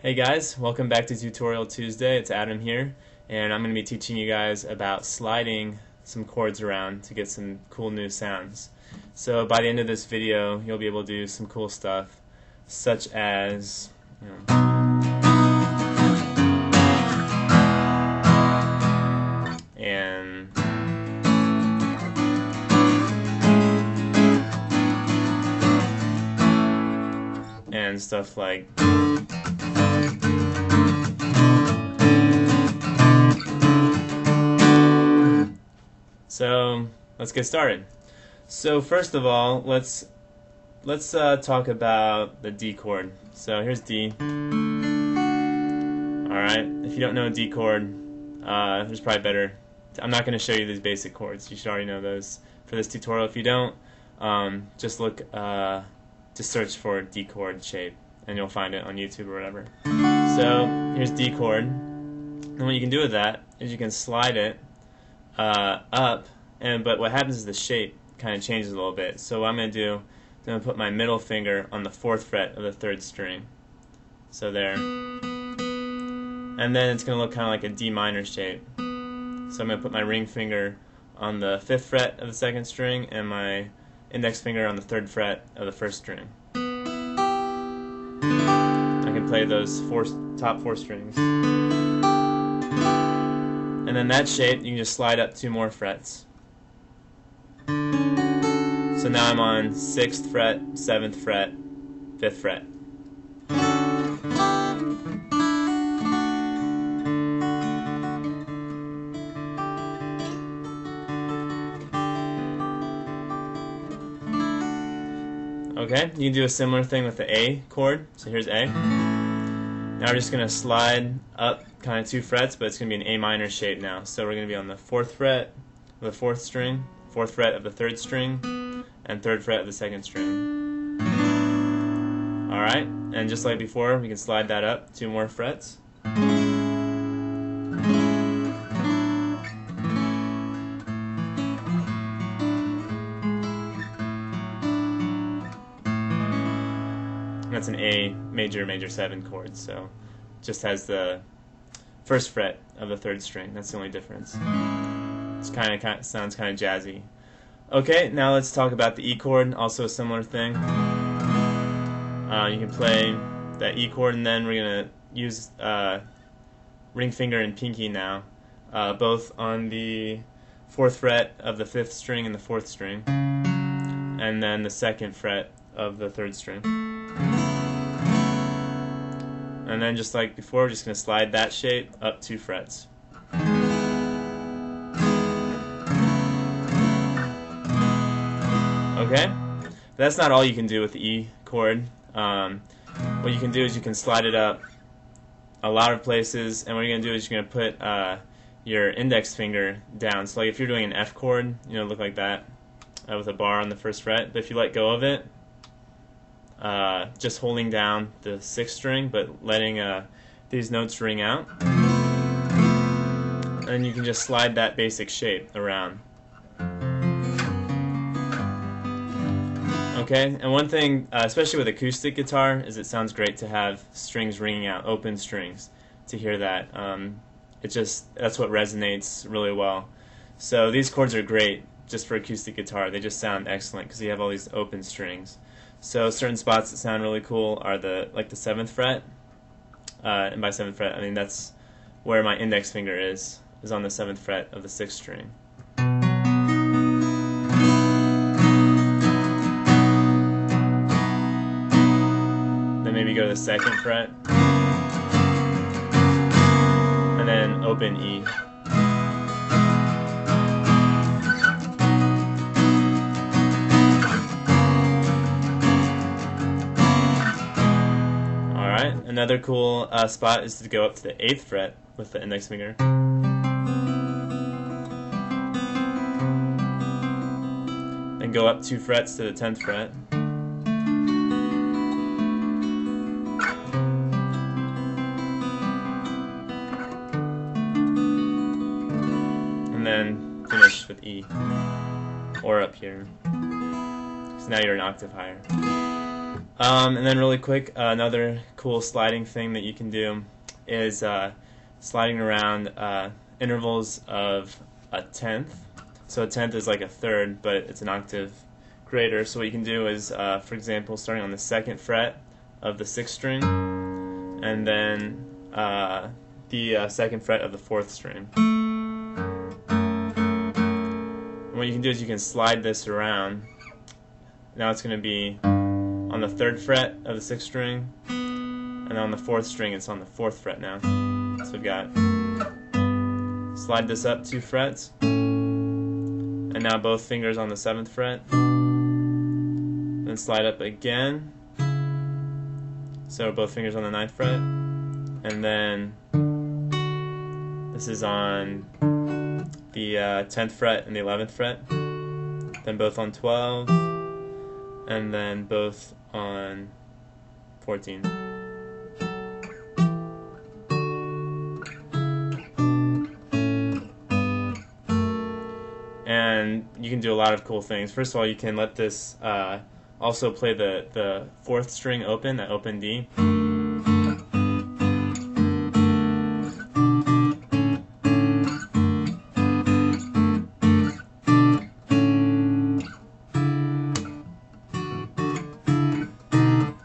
Hey guys, welcome back to Tutorial Tuesday. It's Adam here, and I'm going to be teaching you guys about sliding some chords around to get some cool new sounds. So by the end of this video, you'll be able to do some cool stuff, such as, and stuff like. So let's get started. So first of all, let's talk about the D chord. So here's D. All right. If you don't know a D chord, there's probably better. I'm not going to show you these basic chords. You should already know those for this tutorial. If you don't, just search for D chord shape, and you'll find it on YouTube or whatever. So here's D chord, and what you can do with that is you can slide it up, but what happens is the shape kind of changes a little bit. So what I'm going to do is I'm going to put my middle finger on the 4th fret of the 3rd string. So there. And then it's going to look kind of like a D minor shape. So I'm going to put my ring finger on the 5th fret of the 2nd string and my index finger on the 3rd fret of the 1st string. I can play those top 4 strings. And then that shape, you can just slide up 2 more frets. So now I'm on 6th fret, 7th fret, 5th fret. Okay, you can do a similar thing with the A chord. So here's A. Now we're just going to slide up kind of 2 frets, but it's going to be an A minor shape now. So we're going to be on the 4th fret of the 4th string, 4th fret of the 3rd string, and 3rd fret of the 2nd string. Alright, and just like before, we can slide that up 2 more frets. That's an A major 7 chord, so just has the 1st fret of the 3rd string. That's the only difference. It's kind of sounds kind of jazzy. Okay, now let's talk about the E chord. Also a similar thing. You can play that E chord, and then we're gonna use ring finger and pinky now, both on the 4th fret of the 5th string and the 4th string, and then the 2nd fret of the 3rd string. And then just like before, we're just going to slide that shape up 2 frets. Okay? But that's not all you can do with the E chord. What you can do is you can slide it up a lot of places, and what you're going to do is you're going to put your index finger down. So like if you're doing an F chord, look like that with a bar on the 1st fret. But if you let go of it, just holding down the 6th string, but letting these notes ring out, and then you can just slide that basic shape around. Okay, and one thing, especially with acoustic guitar, is it sounds great to have strings ringing out, open strings, to hear that. That's what resonates really well. So these chords are great just for acoustic guitar. They just sound excellent because you have all these open strings. So certain spots that sound really cool are the 7th fret, and by 7th fret I mean that's where my index finger is on the 7th fret of the 6th string. Then maybe go to the 2nd fret, and then open E. Another cool spot is to go up to the 8th fret with the index finger. Then go up 2 frets to the 10th fret. And then finish with E. Or up here. So now you're an octave higher. And then really quick, another cool sliding thing that you can do is sliding around intervals of a tenth. So a tenth is like a third, but it's an octave greater. So what you can do is, for example, starting on the 2nd fret of the 6th string, and then the 2nd fret of the 4th string. And what you can do is you can slide this around. Now it's going to be on the 3rd fret of the 6th string, and on the 4th string it's on the 4th fret now. So we've got, slide this up 2 frets, and now both fingers on the 7th fret, then slide up again, so both fingers on the 9th fret, and then this is on the 10th fret and the 11th fret, then both on 12, and then both on 14. And you can do a lot of cool things. First of all, you can let this also play the 4th string open, that open D.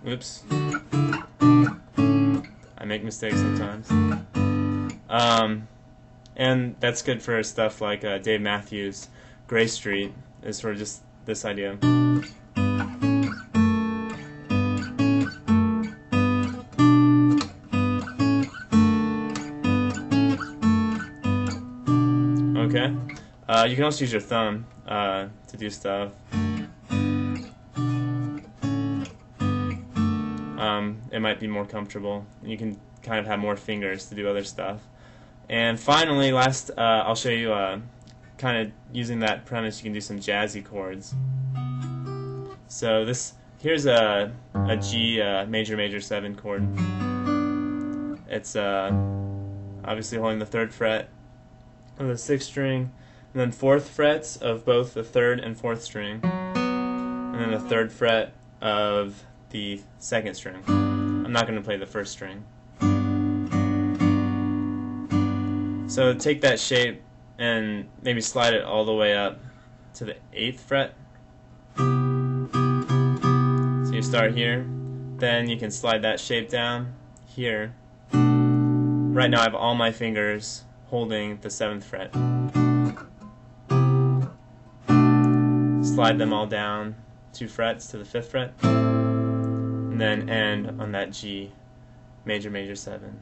Oops. I make mistakes sometimes. And that's good for stuff like Dave Matthews' Gray Street is sort of just this idea. Okay. You can also use your thumb to do stuff. It might be more comfortable. You can kind of have more fingers to do other stuff. And finally, last, I'll show you kind of using that premise, you can do some jazzy chords. So here's a G major 7 chord. It's obviously holding the 3rd fret of the 6th string, and then 4th frets of both the 3rd and 4th string, and then the 3rd fret of the 2nd string. I'm not going to play the 1st string. So take that shape and maybe slide it all the way up to the 8th fret. So you start here, then you can slide that shape down here. Right now I have all my fingers holding the 7th fret. Slide them all down 2 frets to the 5th fret, and then end on that G major 7.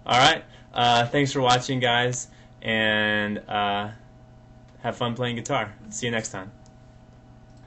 Alright, thanks for watching, guys, and have fun playing guitar. See you next time.